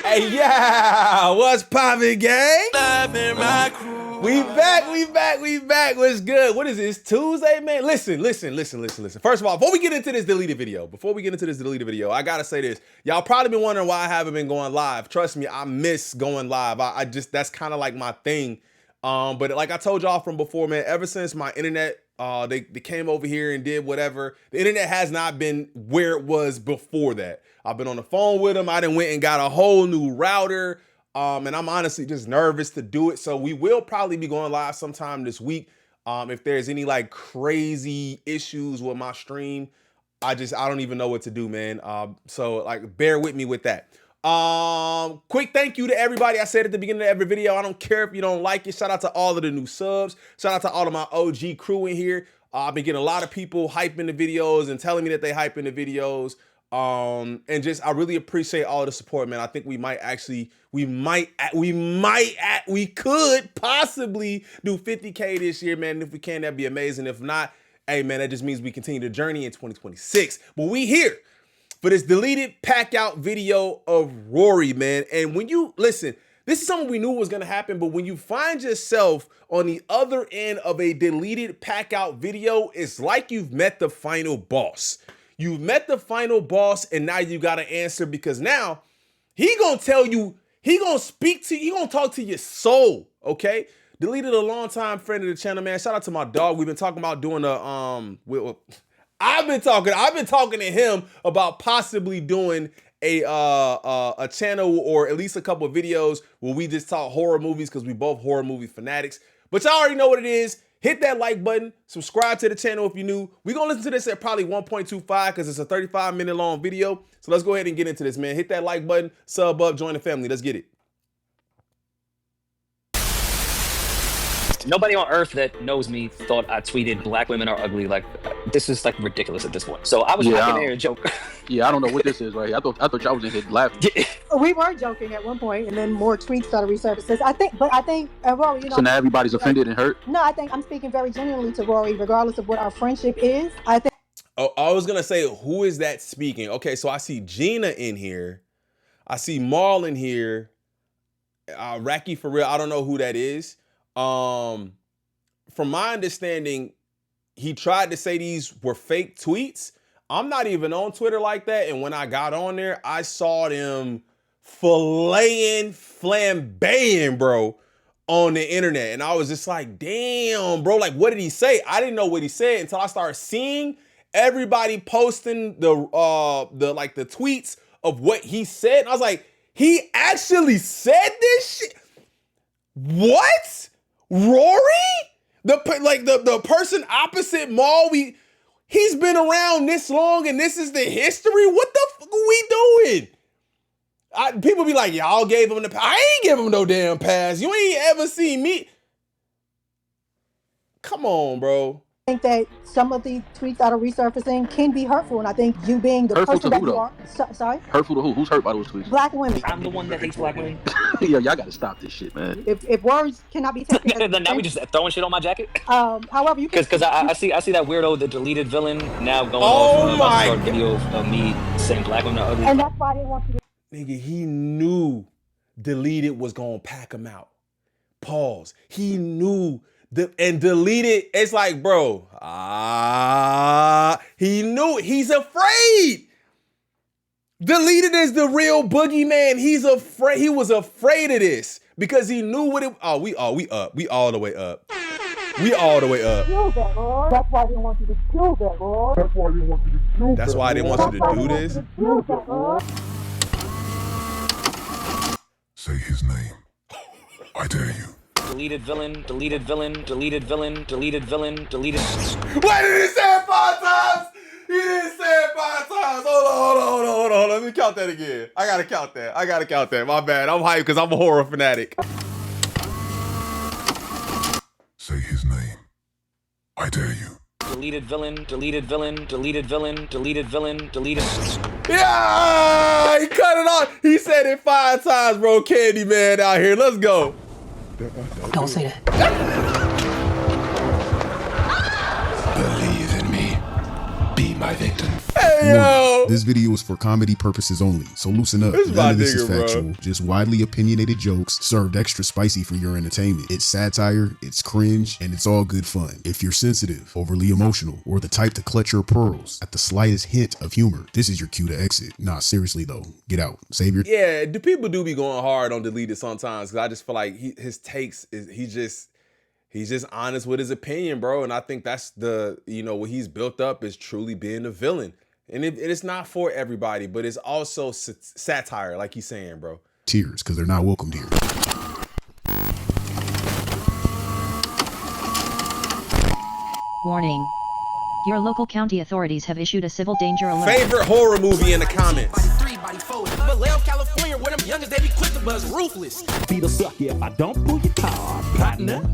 Hey, yeah, what's poppin', gang? We back. What's good? What is this, Tuesday, man? Listen. First of all, before we get into this deleted video, I gotta say this. Y'all probably been wondering why I haven't been going live. Trust me, I miss going live. I just, that's kind of like my thing. But like I told y'all from before, man, ever since my internet, they came over here and did whatever, the internet has not been where it was before that. I've been on the phone with them. I done went and got a whole new router. And I'm honestly just nervous to do it. So we will probably be going live sometime this week. If there's any like crazy issues with my stream, I don't even know what to do, man. So like, bear with me with that. Quick thank you to everybody. I said at the beginning of every video, I don't care if you don't like it. Shout out to all of the new subs. Shout out to all of my OG crew in here. I've been getting a lot of people hyping the videos and telling me that they hyping the videos. And just, I really appreciate all of the support, man. I think we could possibly do 50K this year, man. If we can, that'd be amazing. If not, hey, man, that just means we continue the journey in 2026. But we here for this deleted Packout video of Rory, man. And when you listen, this is something we knew was gonna happen, but when you find yourself on the other end of a deleted Packout video, it's like you've met the final boss. You've met the final boss, and now you got to answer, because now he gonna tell you, he gonna speak to you, he gonna talk to your soul, okay? Deleted a longtime friend of the channel, man. Shout out to my dog. We've been talking about doing a I've been talking to him about possibly doing a channel, or at least a couple of videos where we just talk horror movies, because we both horror movie fanatics. But y'all already know what it is. Hit that like button, subscribe to the channel if you're new. We're gonna listen to this at probably 1.25 because it's a 35-minute long video. So let's go ahead and get into this, man. Hit that like button, sub up, join the family. Let's get it. Nobody on earth that knows me thought I tweeted black women are ugly. Like, this is like ridiculous at this point. So I was making there a joke. Yeah, I don't know what this is right here. I thought y'all was in here laughing. We were joking at one point, and then more tweets started resurfacing. I think, Rory, you know. So now everybody's offended and hurt? No, I think I'm speaking very genuinely to Rory, regardless of what our friendship is. I think. Oh, I was gonna say, who is that speaking? Okay, so I see Gina in here. I see Maul in here. Racky for real. I don't know who that is. From my understanding, he tried to say these were fake tweets. I'm not even on Twitter like that. And when I got on there, I saw them flambaying, bro, on the internet. And I was just like, damn, bro, like, what did he say? I didn't know what he said until I started seeing everybody posting the tweets of what he said. And I was like, he actually said this shit? What? Rory? The person opposite Maul, he's been around this long and this is the history? What the fuck are we doing? People be like, y'all gave him the pass. I ain't give him no damn pass. You ain't ever seen me. Come on, bro. I think that some of the tweets that are resurfacing can be hurtful, and I think you being the hurtful person to that who, you though? are. Sorry? Hurtful to who? Who's hurt by those tweets? Black women. I'm the one that hates black women. Yeah, y'all gotta stop this shit, man. If words cannot be taken. Now we just throwing shit on my jacket. However, you can. Because I see that weirdo, the deleted villain, now going Oh off short video of me saying black women are ugly. And that's why I didn't want you to. Nigga, he knew deleted was gonna pack him out. Pause. He knew. And deleted, it's like, bro, he knew, he's afraid. Deleted is the real boogeyman. He's afraid, he was afraid of this because he knew what it, we up. We all the way up. We all the way up. Kill that, Lord. That's why I didn't want you to kill that, Lord. That's why I didn't want you to do this. Kill that, Lord. Say his name. I dare you. Deleted villain, deleted villain, deleted villain, deleted villain, deleted. Why did he say it 5 times? He didn't say it 5 times. Hold on. Let me count that again. I gotta count that. My bad. I'm hyped because I'm a horror fanatic. Say his name. I dare you. Deleted villain, deleted villain, deleted villain, deleted villain, deleted. Yeah, he cut it off. He said it 5 times, bro. Candyman out here. Let's go. Don't say that. Believe in me. Be my victim. Hey, yo. This video is for comedy purposes only, so loosen up. This is None my of this is nigga, bro. factual, just widely opinionated jokes served extra spicy for your entertainment. It's satire, it's cringe, and it's all good fun. If you're sensitive, overly emotional, or the type to clutch your pearls at the slightest hint of humor, this is your cue to exit. Nah, seriously though, get out. Save your... Yeah, the people do be going hard on Deleted sometimes, because I just feel like his takes is he's just honest with his opinion, bro. And I think that's the, you know, what he's built up is truly being a villain. And it's not for everybody, but it's also satire, like he's saying, bro. Tears, because they're not welcomed here. Warning. Your local county authorities have issued a civil danger alert. Favorite horror movie in the comments. California, where them youngers, they be quick to buzz ruthless. Be the sucker if I don't pull your car, partner.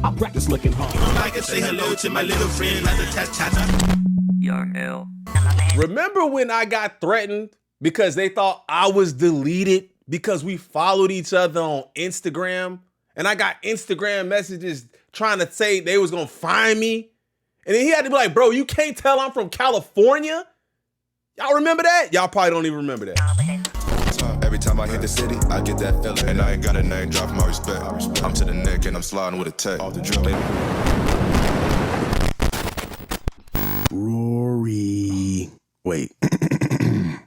I practice looking hard. I can say hello to my little friend like a cha-cha-cha. You're ill. Remember when I got threatened because they thought I was deleted because we followed each other on Instagram? And I got Instagram messages trying to say they was gonna find me. And then he had to be like, bro, you can't tell I'm from California? Y'all remember that? Y'all probably don't even remember that. Every time I hit the city, I get that feeling. And I ain't got a name, drop my respect. I'm to the neck and I'm sliding with a tech. Off the drill, baby. Rory. Wait.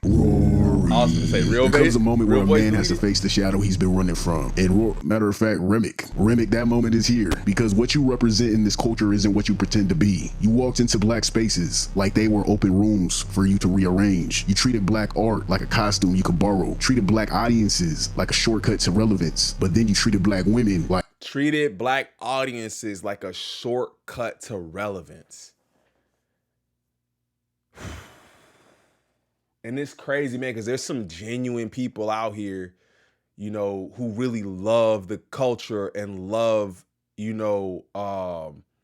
Rory. I was gonna say real There bass. comes a moment where a voice man has to face the shadow he's been running from. And matter of fact, Remick, that moment is here. Because what you represent in this culture isn't what you pretend to be. You walked into black spaces like they were open rooms for you to rearrange. You treated black art like a costume you could borrow. Treated black audiences like a shortcut to relevance. But then you treated black women like... Treated black audiences like a shortcut to relevance. And it's crazy, man, because there's some genuine people out here, you know, who really love the culture and love, you know,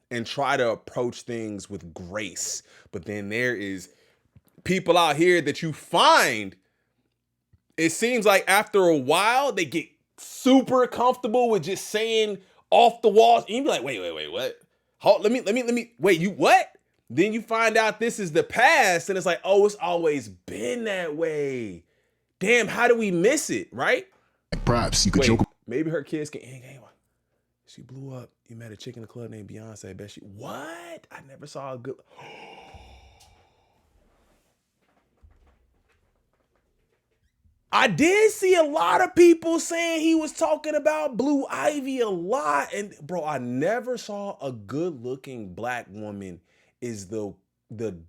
and try to approach things with grace. But then there is people out here that you find, it seems like after a while, they get super comfortable with just saying off the walls. And you be like, wait, what? Hold, let me, wait, you what? Then you find out this is the past and it's like, oh, it's always been that way. Damn, how do we miss it, right? Props, you could Wait, joke. maybe her kids can, she blew up. You met a chick in the club named Beyonce. I bet she, what? I never saw a good. I did see a lot of people saying he was talking about Blue Ivy a lot. And bro, I never saw a good looking black woman is the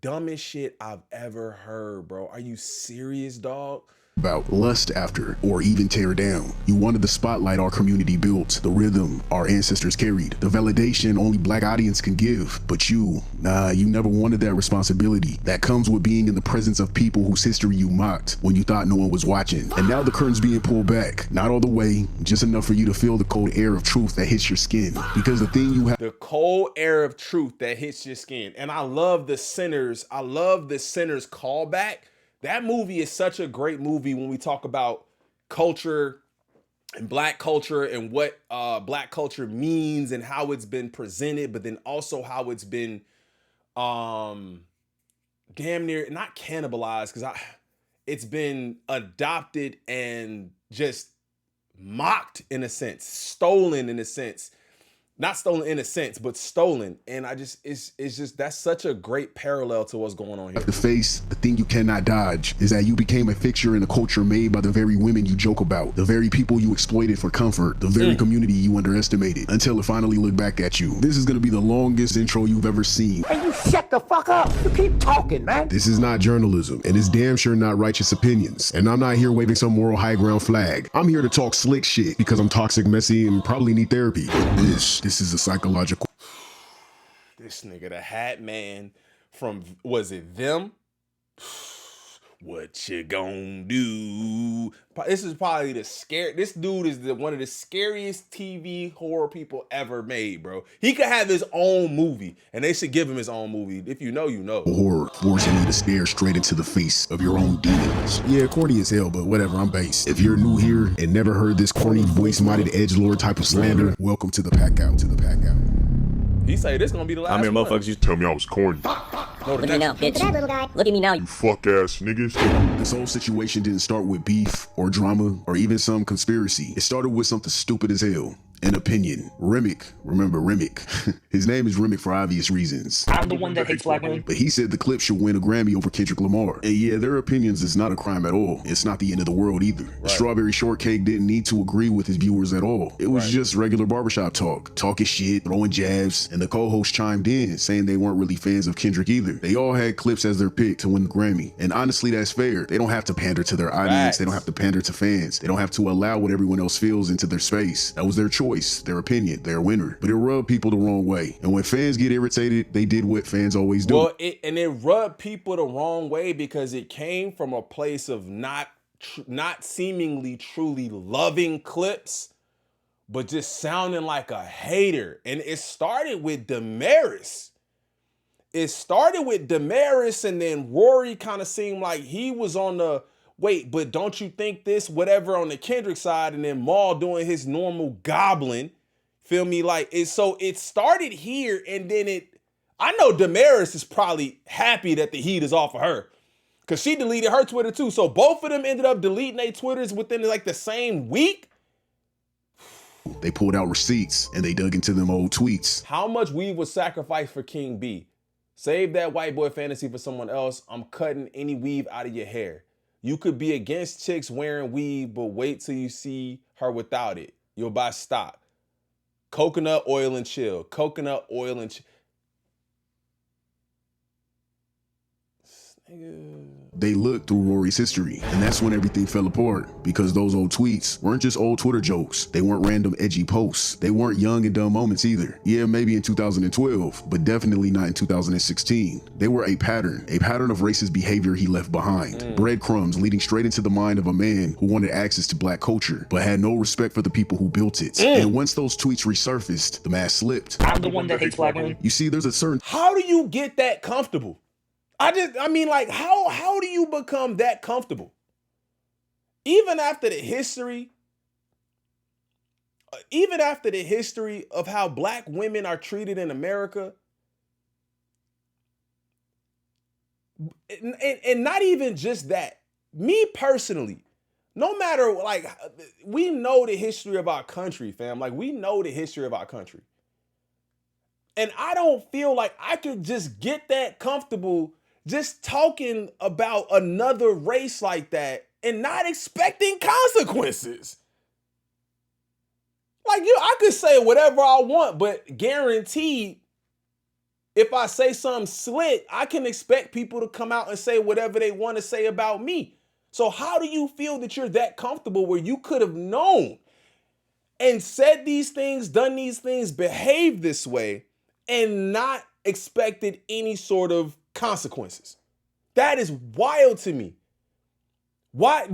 dumbest shit I've ever heard, bro. Are you serious, dog? About lust after or even tear down. You wanted the spotlight our community built, the rhythm our ancestors carried, the validation only black audience can give. But you never wanted that responsibility that comes with being in the presence of people whose history you mocked when you thought no one was watching. And now the curtain's being pulled back, not all the way, just enough for you to feel the cold air of truth that hits your skin. Because the thing you have, the cold air of truth that hits your skin. And I love the Sinners callback. That movie is such a great movie when we talk about culture and black culture and what black culture means and how it's been presented, but then also how it's been damn near not cannibalized, because it's been adopted and just mocked in a sense, stolen in a sense. Not stolen in a sense, but stolen. And it's just, that's such a great parallel to what's going on here. the face, the thing you cannot dodge is that you became a fixture in a culture made by the very women you joke about, the very people you exploited for comfort, the very community you underestimated, until it finally looked back at you. This is gonna be the longest intro you've ever seen. Hey, you shut the fuck up. You keep talking, man. This is not journalism, and it's damn sure not righteous opinions. And I'm not here waving some moral high ground flag. I'm here to talk slick shit because I'm toxic, messy, and probably need therapy. This is a psychological. This nigga, the Hat Man from, was it Them? What you gonna do? This is probably this dude is one of the scariest TV horror people ever made, bro. He could have his own movie, and they should give him his own movie. If you know, you know. Horror forcing you to stare straight into the face of your own demons. Yeah, corny as hell, but whatever, I'm based. If you're new here and never heard this corny voice-minded edgelord type of slander, welcome to the Packout. He say this gonna be the last I mean, one. motherfuckers used to tell me I was corny. No, Look at me now, bitch. Look at me now, you Fuck ass niggas. This whole situation didn't start with beef or drama or even some conspiracy. It started with something stupid as hell. An opinion. Remick, remember Remick. His name is Remick for obvious reasons. I'm the one that hates black women. But he said the clip should win a Grammy over Kendrick Lamar. And yeah, their opinions is not a crime at all. It's not the end of the world either. Right. Strawberry Shortcake didn't need to agree with his viewers at all. It was just regular barbershop talk, talking shit, throwing jabs, and the co-host chimed in saying they weren't really fans of Kendrick either. They all had clips as their pick to win the Grammy. And honestly, that's fair. They don't have to pander to their audience. Facts. They don't have to pander to fans. They don't have to allow what everyone else feels into their space. That was their choice, their opinion. They're a winner, but it rubbed people the wrong way. And when fans get irritated, they did what fans always do. Well, it rubbed people the wrong way because it came from a place of not seemingly truly loving clips, but just sounding like a hater. And it started with Damaris. And then Rory kind of seemed like he was on the wait, but don't you think this, whatever on the Kendrick side, and then Maul doing his normal goblin. Feel me? Like it started here, and then I know Damaris is probably happy that the heat is off of her, because she deleted her Twitter too. So both of them ended up deleting their Twitters within like the same week. They pulled out receipts and they dug into them old tweets. How much weave was sacrificed for King B? Save that white boy fantasy for someone else. I'm cutting any weave out of your hair. You could be against chicks wearing weave, but wait till you see her without it. You'll buy stock. Coconut oil and chill. Coconut oil and chill. They looked through Rory's history, and that's when everything fell apart, because those old tweets weren't just old Twitter jokes. They weren't random edgy posts. They weren't young and dumb moments either. Yeah, maybe in 2012, but definitely not in 2016. They were a pattern of racist behavior he left behind. Breadcrumbs leading straight into the mind of a man who wanted access to black culture, but had no respect for the people who built it. And once those tweets resurfaced, the mask slipped. I'm the one that hates black women. You see, there's a certain... How do you get that comfortable? I mean, like, how do you become that comfortable? Even after the history of how black women are treated in America, and not even just that, me personally, no matter, like, we know the history of our country, fam. Like, we know the history of our country. And I don't feel like I could just get that comfortable just talking about another race like that and not expecting consequences. Like, I could say whatever I want, but guaranteed, if I say something slick, I can expect people to come out and say whatever they want to say about me. So how do you feel that you're that comfortable where you could have known and said these things, done these things, behaved this way, and not expected any sort of consequences? That is wild to me. Why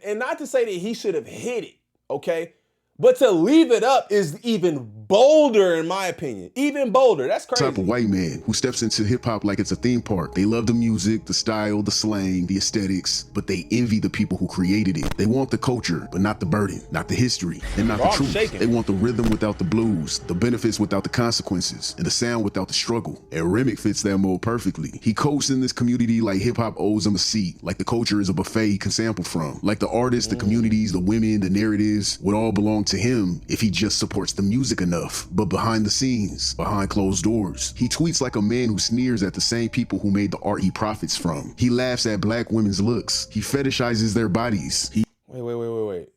and not to say that he should have hit it, okay? But to leave it up is even bolder, in my opinion. Even bolder. That's crazy. Type of white man who steps into hip hop like it's a theme park. They love the music, the style, the slang, the aesthetics, but they envy the people who created it. They want the culture, but not the burden, not the history, and not the truth. They want the rhythm without the blues, the benefits without the consequences, and the sound without the struggle. And Remick fits that mold perfectly. He coasts in this community like hip hop owes him a seat, like the culture is a buffet he can sample from, like the artists, the communities, the women, the narratives would all belong to him if he just supports the music enough. But behind the scenes, behind closed doors, he tweets like a man who sneers at the same people who made the art he profits from. He laughs at black women's looks. He fetishizes their bodies. Wait.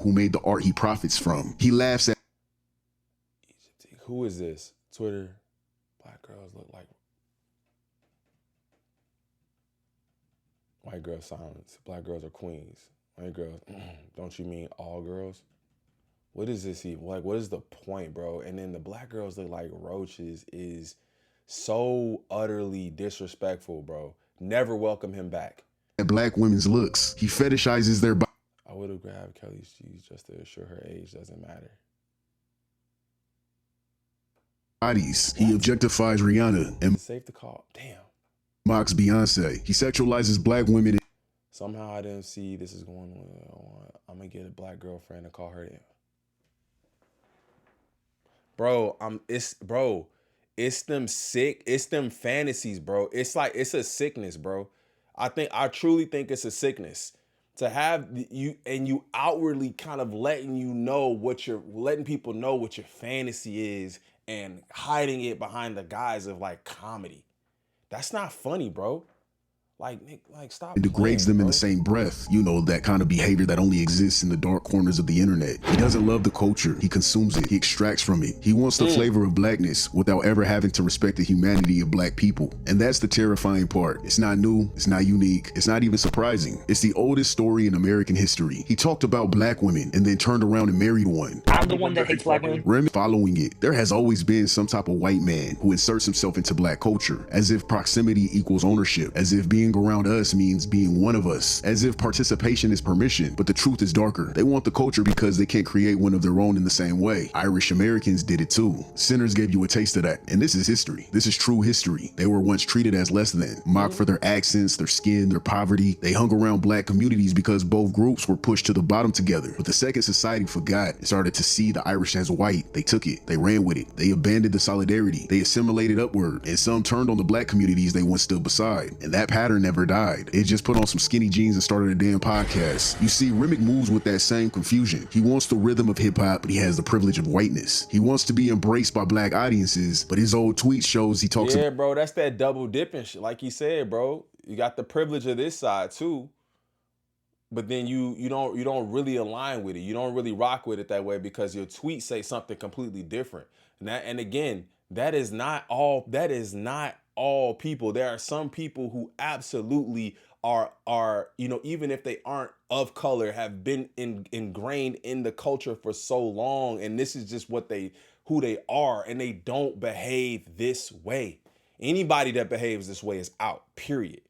Who made the art he profits from. He laughs at... Who is this? Twitter. Black girls look like... White girls silence. Black girls are queens. White girls, don't you mean all girls? What is this even? Like, what is the point, bro? And then the black girls look like roaches is so utterly disrespectful, bro. Never welcome him back. At black women's looks. He fetishizes their bodies. I would have grabbed Kelly's cheese just to assure her age doesn't matter. He objectifies Rihanna and safe to call. Damn. Mocks Beyonce. He sexualizes black women. Somehow I didn't see this is going on. I'm gonna get a black girlfriend and call her in. Bro, it's them fantasies, bro. It's like, it's a sickness, bro. I truly think it's a sickness to have you outwardly kind of letting people know what your fantasy is and hiding it behind the guise of like comedy. That's not funny, bro. Like stop. It degrades them in the same breath. You know, that kind of behavior that only exists in the dark corners of the internet. He doesn't love the culture. He consumes it. He extracts from it. He wants the flavor of blackness without ever having to respect the humanity of black people. And that's the terrifying part. It's not new. It's not unique. It's not even surprising. It's the oldest story in American history. He talked about black women and then turned around and married one. I'm the one that hates black women. Following it, there has always been some type of white man who inserts himself into black culture, as if proximity equals ownership, as if being around us means being one of us, as if participation is permission. But the truth is darker. They want the culture because they can't create one of their own in the same way. Irish Americans did it too. Sinners gave you a taste of that. And this is history. This is true history. They were once treated as less than, mocked for their accents, their skin, their poverty. They hung around black communities because both groups were pushed to the bottom together. But the second society forgot and started to see the Irish as white, they took it. They ran with it. They abandoned the solidarity. They assimilated upward. And some turned on the black communities they once stood beside. And that pattern never died. It just put on some skinny jeans and started a damn podcast. You see, Remick moves with that same confusion. He wants the rhythm of hip hop, but he has the privilege of whiteness. He wants to be embraced by black audiences, but his old tweet shows he talks about. Yeah, bro, that's that double dipping shit. Like he said, bro, you got the privilege of this side too, but then you don't really align with it. You don't really rock with it that way because your tweets say something completely different. And again, that is not all people. There are some people who absolutely are, even if they aren't of color, have been ingrained in the culture for so long, and this is just who they are, and they don't behave this way. Anybody that behaves this way is out, period.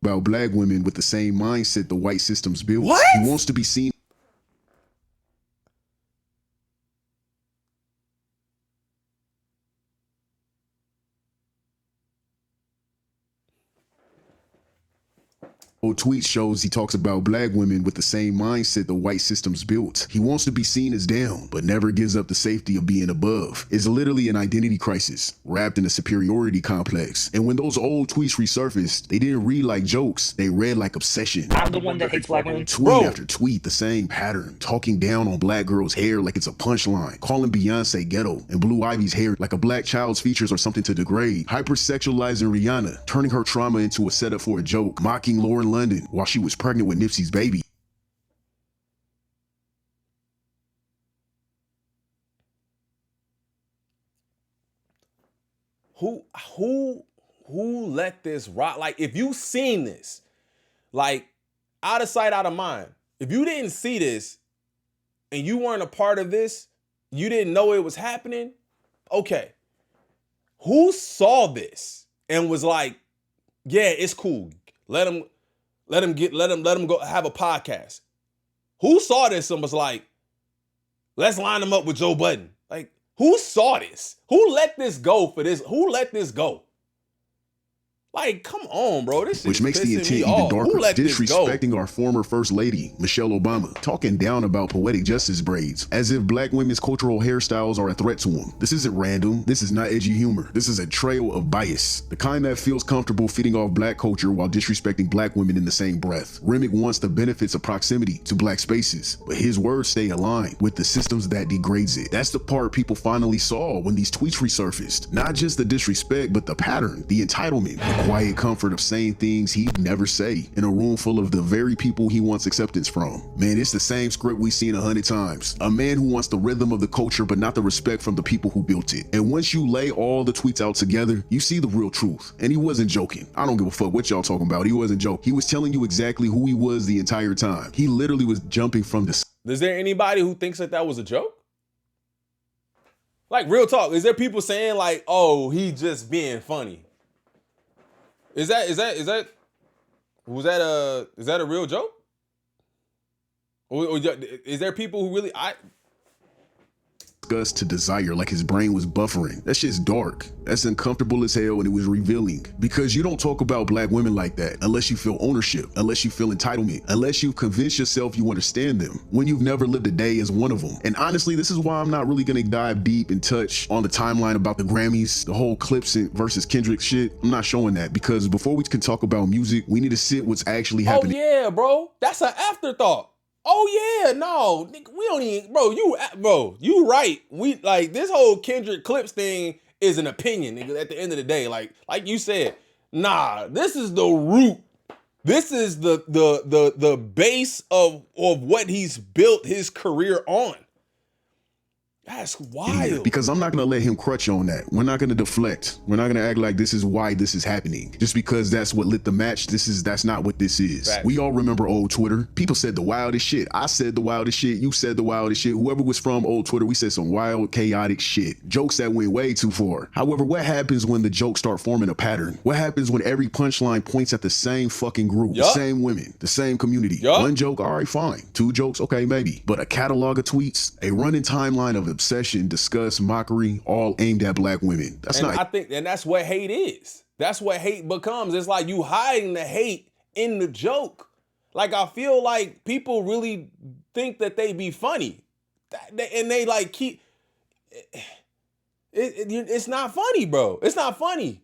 About black women with the same mindset the white system's built. What? He wants to be seen. Tweet shows he talks about black women with the same mindset the white system's built. He wants to be seen as down, but never gives up the safety of being above. It's literally an identity crisis, wrapped in a superiority complex. And when those old tweets resurfaced, they didn't read like jokes, they read like obsession. I'm the one that hates black women. Tweet after tweet, the same pattern. Talking down on black girls' hair like it's a punchline. Calling Beyonce ghetto and Blue Ivy's hair like a black child's features are something to degrade. Hypersexualizing Rihanna, turning her trauma into a setup for a joke. Mocking Lauren London while she was pregnant with Nipsey's baby. Who let this rock? Like, if you seen this, like, out of sight, out of mind. If you didn't see this and you weren't a part of this, you didn't know it was happening. Okay. Who saw this and was like, yeah, it's cool. Let him go have a podcast. Who saw this and was like, let's line him up with Joe Budden? Like, who saw this? Who let this go for this? Who let this go? Like, come on, bro. This which makes the intent even darker. Disrespecting our former First Lady, Michelle Obama, talking down about poetic justice braids, as if black women's cultural hairstyles are a threat to him. This isn't random. This is not edgy humor. This is a trail of bias. The kind that feels comfortable feeding off black culture while disrespecting black women in the same breath. Remick wants the benefits of proximity to black spaces, but his words stay aligned with the systems that degrades it. That's the part people finally saw when these tweets resurfaced. Not just the disrespect, but the pattern, the entitlement, the quiet comfort of saying things he'd never say in a room full of the very people he wants acceptance from. Man, it's the same script we've seen 100 times. A man who wants the rhythm of the culture but not the respect from the people who built it. And once you lay all the tweets out together, you see the real truth. And he wasn't joking. I don't give a fuck what y'all talking about. He wasn't joking. He was telling you exactly who he was the entire time. He literally was jumping from the... Is there anybody who thinks that was a joke? Like, real talk. Is there people saying like, oh, he just being funny? Is that a real joke? Or is there people who really disgust to desire, like his brain was buffering. That shit's dark. That's uncomfortable as hell, and it was revealing. Because you don't talk about black women like that unless you feel ownership, unless you feel entitlement, unless you've convinced yourself you understand them, when you've never lived a day as one of them. And honestly, this is why I'm not really gonna dive deep and touch on the timeline about the Grammys, the whole Clips versus Kendrick shit. I'm not showing that, because before we can talk about music, we need to sit what's actually happening. Oh yeah, bro. That's an afterthought. Oh yeah, no, nigga, we don't even, bro, you right. We like this whole Kendrick Clips thing is an opinion, nigga, at the end of the day. Like you said, nah, this is the root. This is the base of what he's built his career on. That's wild. Yeah, because I'm not gonna let him crutch on that. We're not gonna deflect. We're not gonna act like this is why this is happening. Just because that's what lit the match, that's not what this is. Fact. We all remember old Twitter. People said the wildest shit. I said the wildest shit. You said the wildest shit. Whoever was from old Twitter, we said some wild, chaotic shit. Jokes that went way too far. However, what happens when the jokes start forming a pattern? What happens when every punchline points at the same fucking group, the same women, the same community? One joke, all right, fine. Two jokes, okay, maybe. But a catalog of tweets, a running timeline of obsession, disgust, mockery, all aimed at black women. I think that's what hate is. That's what hate becomes. It's like you hiding the hate in the joke. Like, I feel like people really think that they be funny, and they like keep. It's not funny, bro. It's not funny.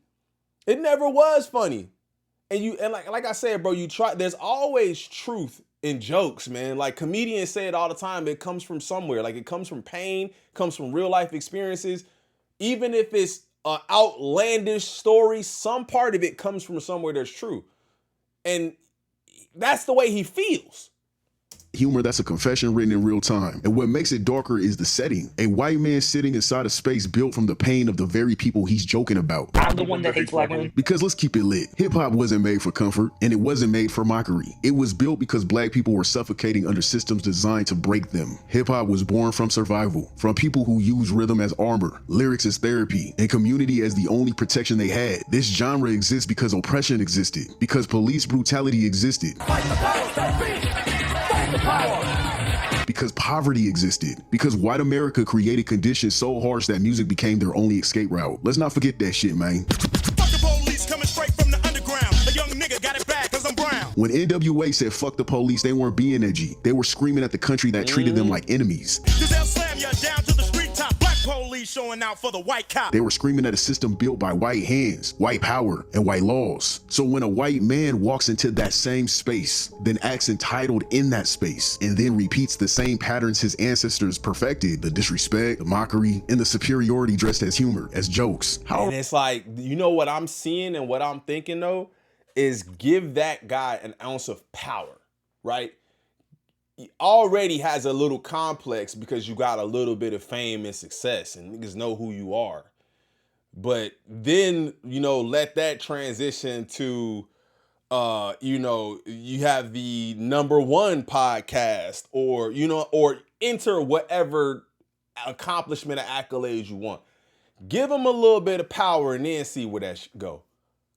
It never was funny. And like I said, bro, you try. There's always truth in jokes, man. Like comedians say it all the time. It comes from somewhere. Like it comes from pain, comes from real life experiences. Even if it's an outlandish story, some part of it comes from somewhere that's true. And that's the way he feels. Humor that's a confession written in real time. And what makes it darker is the setting. A white man sitting inside a space built from the pain of the very people he's joking about. I'm the one that hates black women. Because let's keep it lit. Hip hop wasn't made for comfort, and it wasn't made for mockery. It was built because black people were suffocating under systems designed to break them. Hip hop was born from survival, from people who use rhythm as armor, lyrics as therapy, and community as the only protection they had. This genre exists because oppression existed, because police brutality existed. Fight the powers that be. Because poverty existed, because white America created conditions so harsh that music became their only escape route. Let's not forget that shit, man. Fuck the police coming straight from the underground. A young nigga got it bad cause I'm brown. When NWA said fuck the police, they weren't being edgy. They were screaming at the country that treated them like enemies. Cause they'll slam you down to the street top. Black police showing out for the white cop. They were screaming at a system built by white hands, white power, and white laws. So when a white man walks into that same space, then acts entitled in that space, and then repeats the same patterns his ancestors perfected, the disrespect, the mockery, and the superiority dressed as humor, as jokes. And it's like, you know what I'm seeing and what I'm thinking though, is give that guy an ounce of power, right? He already has a little complex because you got a little bit of fame and success and niggas know who you are. But then, let that transition to, you have the #1 podcast or enter whatever accomplishment or accolades you want. Give him a little bit of power and then see where that go.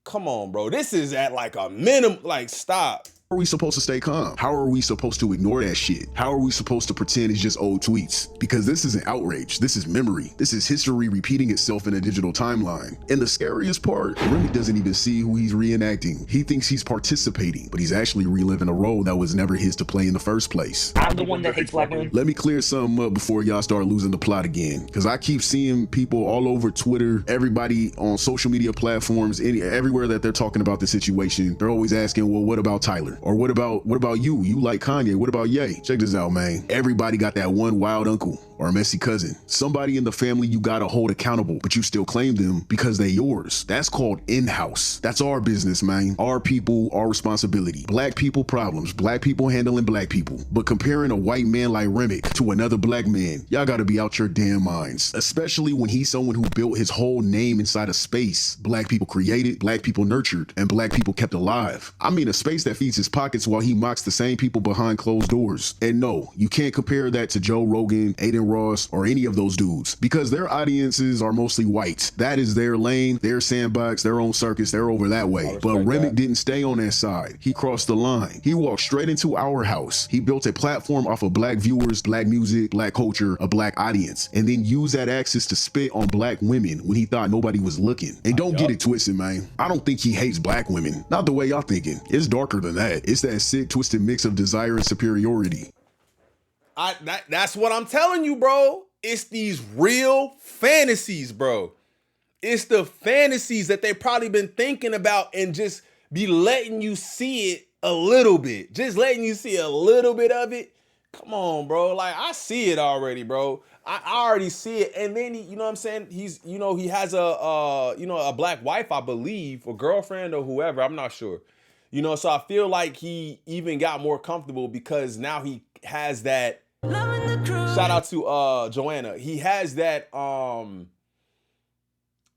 Come on, bro. This is at like a minimum, like stop. How are we supposed to stay calm? How are we supposed to ignore that shit? How are we supposed to pretend it's just old tweets? Because this isn't outrage. This is memory. This is history repeating itself in a digital timeline. And the scariest part, Rory doesn't even see who he's reenacting. He thinks he's participating, but he's actually reliving a role that was never his to play in the first place. I'm the one that hates black women. Let me clear something up before y'all start losing the plot again. Because I keep seeing people all over Twitter, everybody on social media platforms, everywhere that they're talking about the situation. They're always asking, well, what about Tyler? Or what about you? You like Kanye. What about Ye? Check this out, man. Everybody got that one wild uncle or a messy cousin. Somebody in the family you gotta hold accountable, but you still claim them because they yours. That's called in-house. That's our business, man. Our people, our responsibility. Black people problems. Black people handling black people. But comparing a white man like Remick to another black man, y'all gotta be out your damn minds. Especially when he's someone who built his whole name inside a space black people created, black people nurtured, and black people kept alive. I mean, a space that feeds his his pockets while he mocks the same people behind closed doors. And no, you can't compare that to Joe Rogan, Aiden Ross, or any of those dudes, because their audiences are mostly white. That is their lane, their sandbox, their own circus, they're over that way. But Remick didn't stay on that side. He crossed the line. He walked straight into our house. He built a platform off of black viewers, black music, black culture, a black audience, and then used that access to spit on black women when he thought nobody was looking. And don't get it twisted, man. I don't think he hates black women. Not the way y'all thinking. It's darker than that. It's that sick, twisted mix of desire and superiority. That's what I'm telling you, bro. It's these real fantasies, bro. It's the fantasies that they've probably been thinking about and just be letting you see it a little bit. Just letting you see a little bit of it. Come on, bro. Like, I see it already, bro. I already see it. And then, you know what I'm saying? He's, he has a black wife, I believe, or girlfriend or whoever. I'm not sure. So I feel like he even got more comfortable because now he has that. Shout out to Joanna. He has that.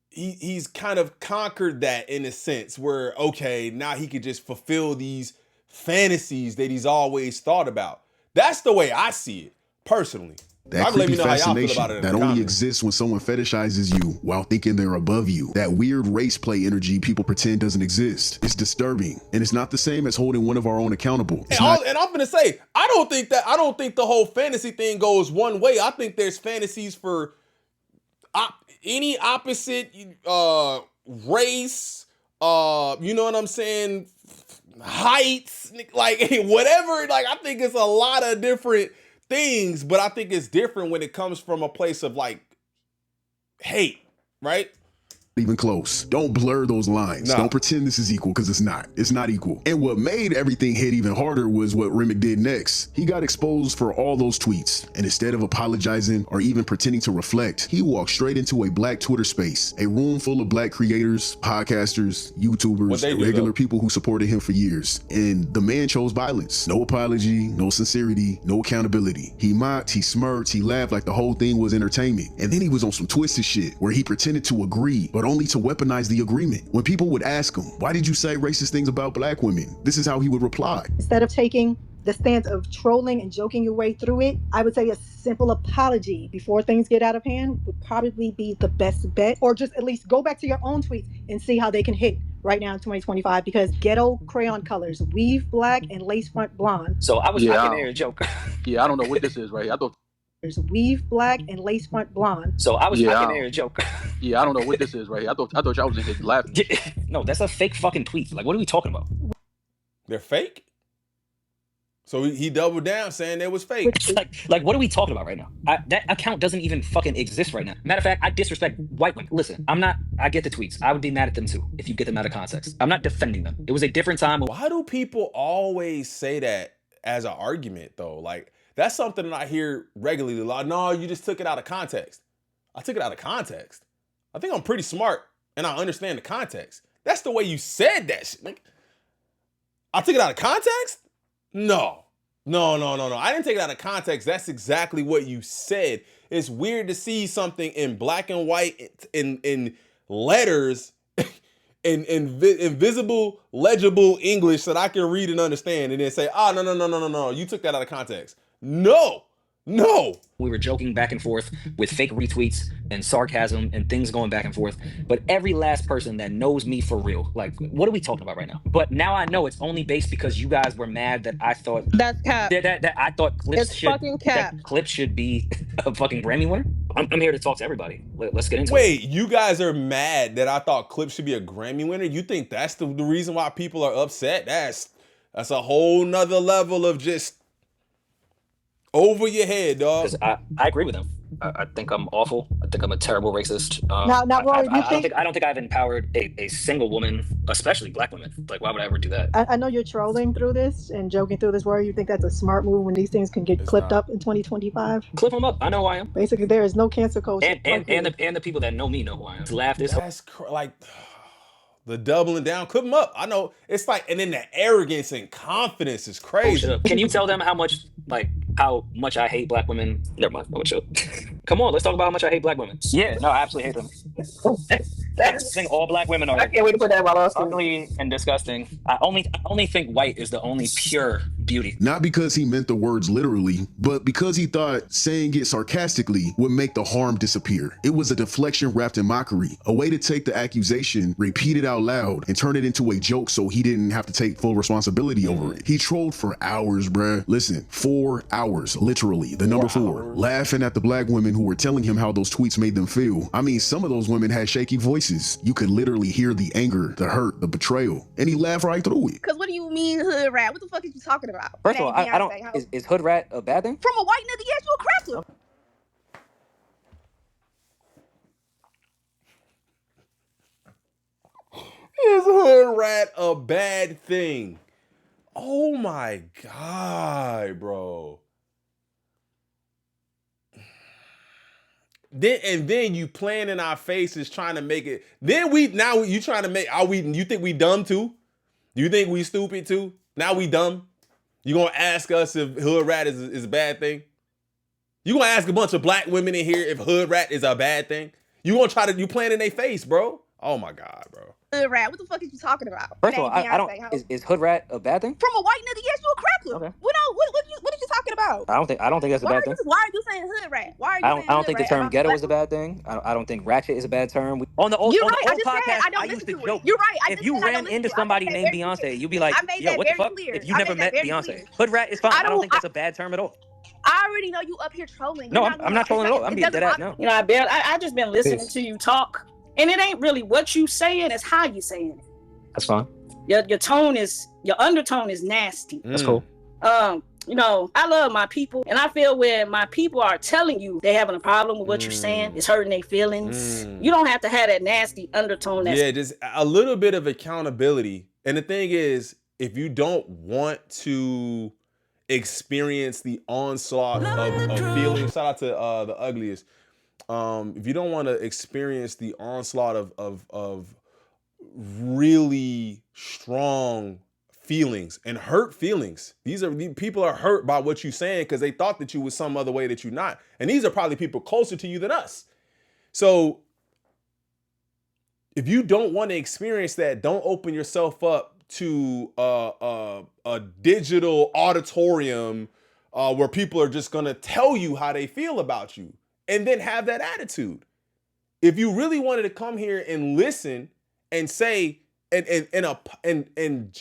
He's kind of conquered that in a sense where, okay, now he could just fulfill these fantasies that he's always thought about. That's the way I see it, personally. That creepy fascination that only exists when someone fetishizes you while thinking they're above you. That weird race play energy people pretend doesn't exist. It's disturbing, and it's not the same as holding one of our own accountable. And I'm gonna say, I don't think the whole fantasy thing goes one way. I think there's fantasies for any opposite race, you know what I'm saying, heights, like whatever. Like, I think it's a lot of different things, but I think it's different when it comes from a place of like hate, right? Even close. Don't blur those lines. Don't pretend this is equal, because it's not. It's not equal. And what made everything hit even harder was what Remick did next. He got exposed for all those tweets, and instead of apologizing or even pretending to reflect, he walked straight into a black Twitter space, a room full of black creators, podcasters, YouTubers, regular people who supported him for years. And the man chose violence. No apology, no sincerity, no accountability. He mocked, he smirked, he laughed like the whole thing was entertainment. And then he was on some twisted shit where he pretended to agree, but only to weaponize the agreement. When people would ask him, why did you say racist things about black women? This is how he would reply. Instead of taking the stance of trolling and joking your way through it, I would say a simple apology before things get out of hand would probably be the best bet. Or just at least go back to your own tweets and see how they can hit right now in 2025, because ghetto crayon colors, weave black and lace front blonde. So I was making a joke. Yeah, I don't know what this is right here. I thought weave black and lace front blonde. So I was making a joke. Yeah, I don't know what this is right here. I thought y'all was in here laughing. No, that's a fake fucking tweet. Like, what are we talking about? They're fake? So he doubled down saying they was fake. Like, what are we talking about right now? That account doesn't even fucking exist right now. Matter of fact, I disrespect white women. Listen, I get the tweets. I would be mad at them too if you get them out of context. I'm not defending them. It was a different time. Why do people always say that as an argument though? Like, that's something that I hear regularly. Like, no, you just took it out of context. I took it out of context. I think I'm pretty smart and I understand the context. That's the way you said that shit. Like, I took it out of context? No. I didn't take it out of context. That's exactly what you said. It's weird to see something in black and white in letters in invisible, legible English that I can read and understand, and then say, no, you took that out of context. No. We were joking back and forth with fake retweets and sarcasm and things going back and forth. But every last person that knows me for real, like, what are we talking about right now? But now I know it's only based because you guys were mad that I thought that's cap. That I thought Clips should be a fucking Grammy winner. I'm here to talk to everybody. Let's get into it. Wait, you guys are mad that I thought Clips should be a Grammy winner? You think that's the reason why people are upset? That's a whole nother level of just over your head, dog. Because I agree with him. I think I'm awful. I think I'm a terrible racist. Now, Rory, I don't think I've empowered a single woman, especially black women. Like, why would I ever do that? I know you're trolling through this and joking through this, Rory. You think that's a smart move when these things can get clipped up in 2025? Clip them up. I know who I am. Basically, there is no cancel culture. And the people that know me know who I am. Laugh this. That's like the doubling down. Clip them up. I know. It's like, and then the arrogance and confidence is crazy. Oh, can you tell them how much I hate black women? Never mind. Come on, let's talk about how much I hate black women. Yeah, no, I absolutely hate them. I think all black women are I can't wait to put that in my law school. ugly and disgusting. I only think white is the only pure beauty. Not because he meant the words literally, but because he thought saying it sarcastically would make the harm disappear. It was a deflection wrapped in mockery, a way to take the accusation, repeat it out loud, and turn it into a joke so he didn't have to take full responsibility over it. He trolled for hours, bruh. Listen, 4 hours, literally, the number 4, laughing at the black women who were telling him how those tweets made them feel. I mean, some of those women had shaky voices. You could literally hear the anger, the hurt, the betrayal, and he laughed right through it. Cause what do you mean hood rat? What the fuck is you talking about? First of all, I don't. Is hood rat a bad thing? From a white nigga, yes, you a cracker. Is hood rat a bad thing? Oh my God, bro. Then you playing in our faces trying to make it. You trying to make, you think we dumb too? You think we stupid too? Now we dumb? You gonna ask us if hood rat is a bad thing? You gonna ask a bunch of black women in here if hood rat is a bad thing? You playing in their face, bro? Oh my God, bro. Hood rat, what the fuck is you talking about? First of all, I don't. Is hood rat a bad thing? From a white nigga, yes, you a cracker. Okay. What are you talking about? I don't think that's a bad thing. Why are you saying hood rat? Why are you saying hood rat? I don't think the term ghetto is a bad thing. I don't think ratchet is a bad term. On the old podcast, I used to joke. You're right. If you ran into somebody named Beyonce, you'd be like, yo, what the fuck? If you never met Beyonce. Hood rat is fine. I don't think that's a bad term at all. I already know you up here trolling. No, I'm not trolling at all. I'm being dead ass now. You know, I just been listening to you talk, and it ain't really what you saying, it's how you saying it. That's fine. Your undertone is nasty. That's cool. You know, I love my people, and I feel when my people are telling you they having a problem with what you're saying, it's hurting their feelings. You don't have to have that nasty undertone. Just a little bit of accountability. And the thing is, if you don't want to experience the onslaught of feelings, shout out to the ugliest. If you don't want to experience the onslaught of really strong feelings and hurt feelings. These people are hurt by what you're saying because they thought that you was some other way that you're not. And these are probably people closer to you than us. So if you don't want to experience that, don't open yourself up to a digital auditorium where people are just going to tell you how they feel about you and then have that attitude. If you really wanted to come here and listen and say, and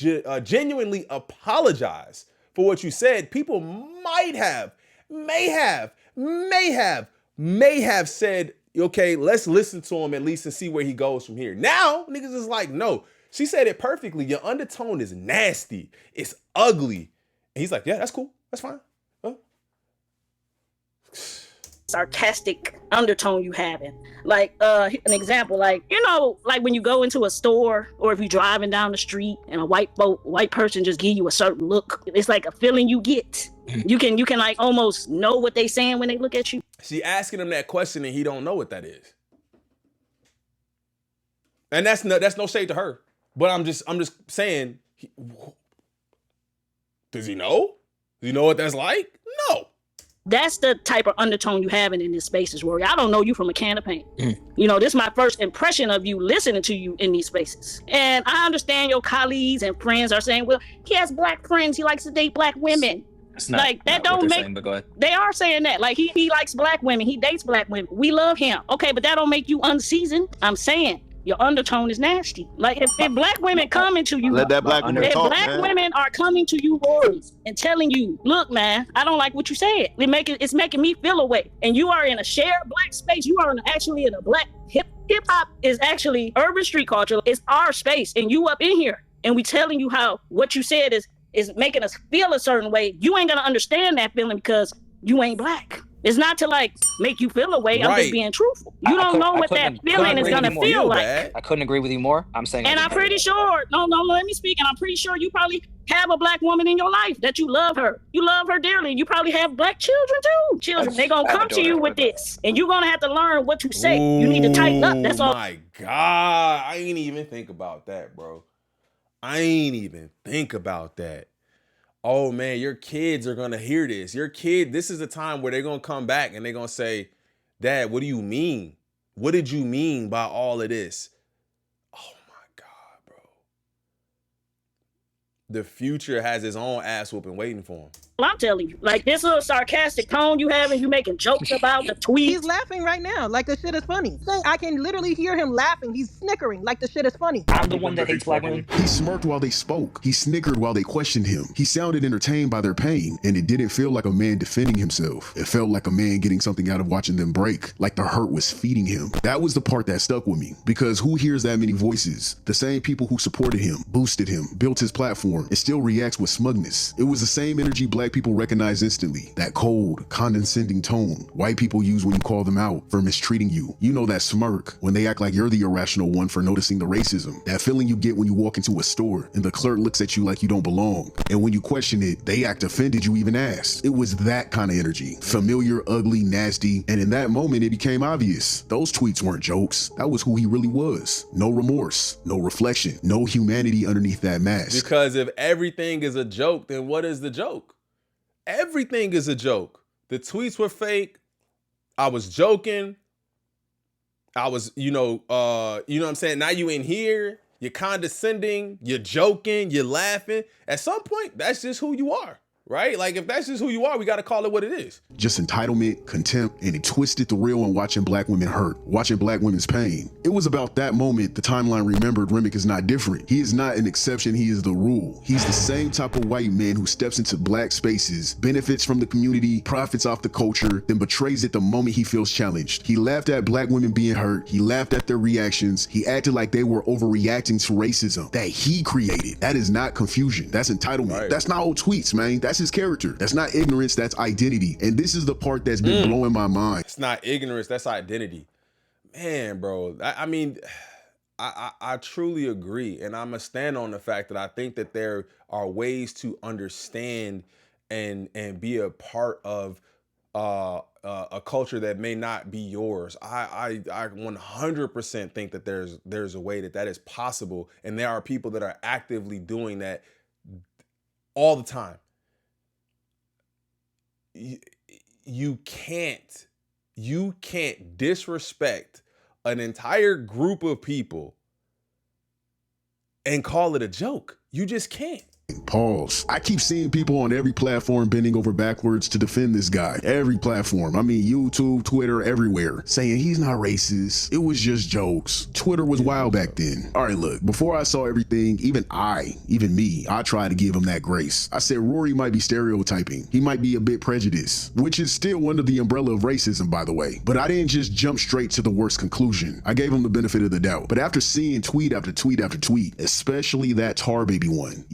genuinely apologize for what you said, people may have said, okay, let's listen to him at least and see where he goes from here. Now, niggas is like, no, she said it perfectly. Your undertone is nasty. It's ugly. And he's like, yeah, that's cool. That's fine. Huh? Sarcastic undertone you having. Like an example, like, you know, like when you go into a store or if you're driving down the street and a white person just give you a certain look, it's like a feeling you get. You can like almost know what they saying when they look at you. She asking him that question and he don't know what that is. And that's no shade to her. But I'm just saying, does he know? Does he know what that's like? No. That's the type of undertone you having in this spaces, Rory. I don't know you from a can of paint. You know, this is my first impression of you listening to you in these spaces. And I understand your colleagues and friends are saying, well, he has black friends. He likes to date black women. That's not, like that not don't make saying, but go ahead. They are saying that. Like he likes black women. He dates black women. We love him. Okay, but that don't make you unseasoned. I'm saying your undertone is nasty. Like if black women coming to you, let that black woman if talk, black man. women are coming to you, Rory, and telling you, look, man, I don't like what you said. It's making me feel away. And you are in a shared black space. You are actually in a black hip hop is actually urban street culture. It's our space, and you up in here, and we telling you how what you said is making us feel a certain way. You ain't gonna understand that feeling because you ain't black. It's not to like make you feel a way. I'm just being truthful. You don't know what that feeling is gonna feel like. I couldn't agree with you more. I'm saying, and I'm pretty sure. No, let me speak. And I'm pretty sure you probably have a black woman in your life that you love her. You love her dearly. You probably have black children too. Children, they gonna come to you with this, and you're gonna have to learn what to say. You need to tighten up. That's all. My God, I ain't even think about that, bro. I ain't even think about that. Oh man, your kids are gonna hear this. This is a time where they're gonna come back and they're gonna say, Dad, what do you mean? What did you mean by all of this? the future has his own ass whooping waiting for him. I'm telling you, like this little sarcastic tone you have, and you making jokes about the tweets. He's laughing right now, like the shit is funny. I can literally hear him laughing. He's snickering, like the shit is funny. I'm the one that hates black women. He smirked while they spoke. He snickered while they questioned him. He sounded entertained by their pain, and it didn't feel like a man defending himself. It felt like a man getting something out of watching them break, like the hurt was feeding him. That was the part that stuck with me, because who hears that many voices? The same people who supported him, boosted him, built his platform, and still reacts with smugness. It was the same energy black people recognize instantly. That cold, condescending tone white people use when you call them out for mistreating you. You know that smirk when they act like you're the irrational one for noticing the racism. That feeling you get when you walk into a store and the clerk looks at you like you don't belong. And when you question it, they act offended you even asked. It was that kind of energy. Familiar, ugly, nasty. And in that moment, it became obvious. Those tweets weren't jokes. That was who he really was. No remorse, no reflection, no humanity underneath that mask. Because if everything is a joke, then what is the joke? Everything is a joke. The tweets were fake. I was joking. I was, you know what I'm saying? Now you in here, you're condescending, you're joking, you're laughing. At some point, that's just who you are, right? Like if that's just who you are, we got to call it what it is. Just entitlement, contempt, and it twisted the real on watching black women hurt, watching black women's pain. It was about that moment the timeline remembered Remick is not different. He is not an exception, he is the rule. He's the same type of white man who steps into black spaces, benefits from the community, profits off the culture, then betrays it the moment he feels challenged. He laughed at black women being hurt, he laughed at their reactions, he acted like they were overreacting to racism that he created. That is not confusion, that's entitlement. Right. That's not old tweets, man. That's his character. That's not ignorance, that's identity. And this is the part that's been blowing my mind. It's not ignorance, that's identity. Man, bro, I mean, I truly agree. And I'm going to stand on the fact that I think that there are ways to understand and be a part of a culture that may not be yours. I 100% think that there's a way that is possible. And there are people that are actively doing that all the time. You can't disrespect an entire group of people and call it a joke. You just can't. Pause. I keep seeing people on every platform bending over backwards to defend this guy. Every platform. I mean, YouTube, Twitter, everywhere. Saying he's not racist. It was just jokes. Twitter was wild back then. All right, look. Before I saw everything, even me, I tried to give him that grace. I said Rory might be stereotyping. He might be a bit prejudiced, which is still under the umbrella of racism, by the way. But I didn't just jump straight to the worst conclusion. I gave him the benefit of the doubt. But after seeing tweet after tweet after tweet, especially that Tar Baby one,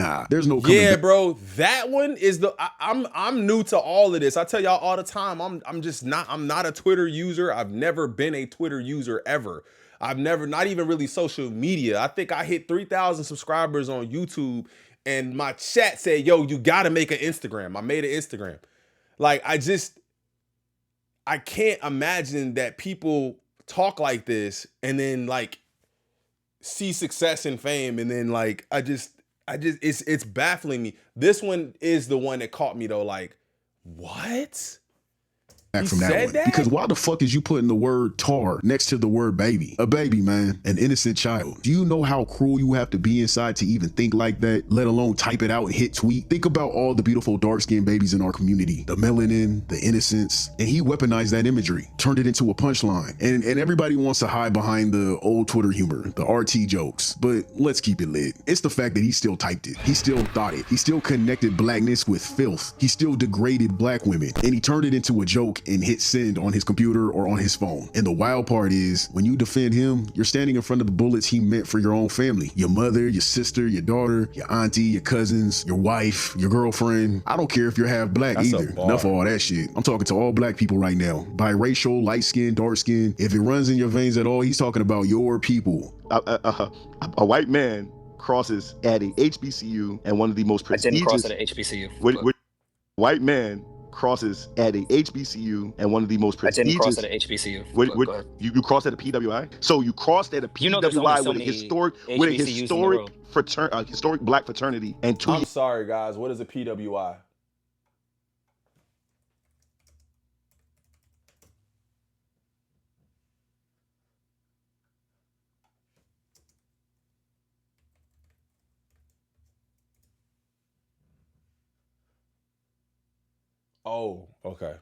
nah, there's no coming back. Bro, that one is I'm new to all of this. I tell y'all all the time, I'm not a Twitter user. I've never been a Twitter user ever. I've never, not even really social media. I think I hit 3,000 subscribers on YouTube and my chat said, yo, you gotta make an Instagram. I made an Instagram. Like, I can't imagine that people talk like this and then like see success and fame and then like, it's baffling me. This one is the one that caught me though. Like, what? From that one. Because why the fuck is you putting the word tar next to the word baby? A baby, man. An innocent child. Do you know how cruel you have to be inside to even think like that, let alone type it out and hit tweet? Think about all the beautiful dark-skinned babies in our community. The melanin, the innocence. And he weaponized that imagery, turned it into a punchline. And everybody wants to hide behind the old Twitter humor, the RT jokes. But let's keep it lit. It's the fact that he still typed it. He still thought it. He still connected blackness with filth. He still degraded black women. And he turned it into a joke and hit send on his computer or on his phone. And the wild part is, when you defend him, you're standing in front of the bullets he meant for your own family. Your mother, your sister, your daughter, your auntie, your cousins, your wife, your girlfriend. I don't care if you're half black either. Enough of all that shit. I'm talking to all black people right now. Biracial, light skin, dark skin. If it runs in your veins at all, he's talking about your people. A white man crosses at a HBCU and one of the most prestigious. I didn't cross at a HBCU. White man crosses at a HBCU and one of the most prestigious. I didn't cross at a HBCU. You crossed at a PWI? So you crossed at a PWI with a historic black fraternity and two. I'm sorry, guys. What is a PWI? Oh, okay.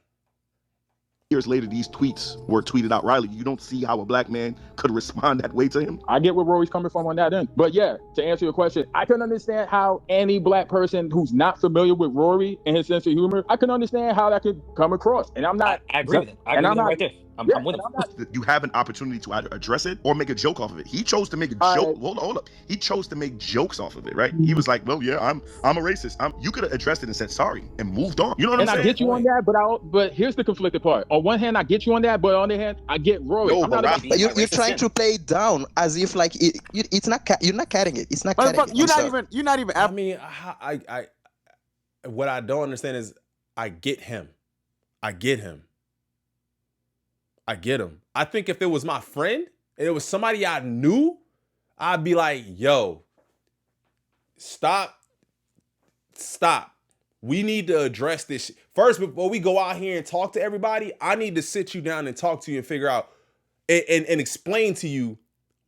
Years later, these tweets were tweeted out. Riley, you don't see how a black man could respond that way to him? I get where Rory's coming from on that end. But yeah, to answer your question, I can understand how any black person who's not familiar with Rory and his sense of humor, I can understand how that could come across. And I'm not. I agree with it. I agree with him right there. I'm with him. You have an opportunity to either address it or make a joke off of it. He chose to make a joke. Hold up. He chose to make jokes off of it, right? He was like, well, yeah, I'm a racist. You could have addressed it and said sorry and moved on. You know what I'm saying? And I get you on that, but here's the conflicted part. On one hand, I get you on that, but on the other hand, I get Rory. You're trying to play it down as if like it's not. You're not carrying it. It's not carrying it. You're not even. I mean, I what I don't understand is I get him. I get him. I think if it was my friend and it was somebody I knew, I'd be like, yo, stop. We need to address this. First, before we go out here and talk to everybody, I need to sit you down and talk to you and figure out and explain to you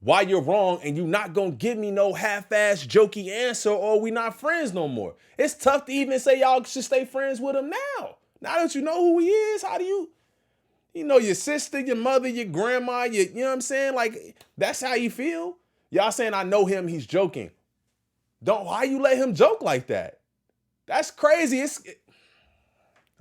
why you're wrong, and you're not going to give me no half-ass jokey answer or we not friends no more. It's tough to even say y'all should stay friends with him now. Now that you know who he is, how do you know your sister, your mother, your grandma, you know what I'm saying? Like, that's how you feel? Y'all saying I know him, he's joking. Why you let him joke like that? That's crazy.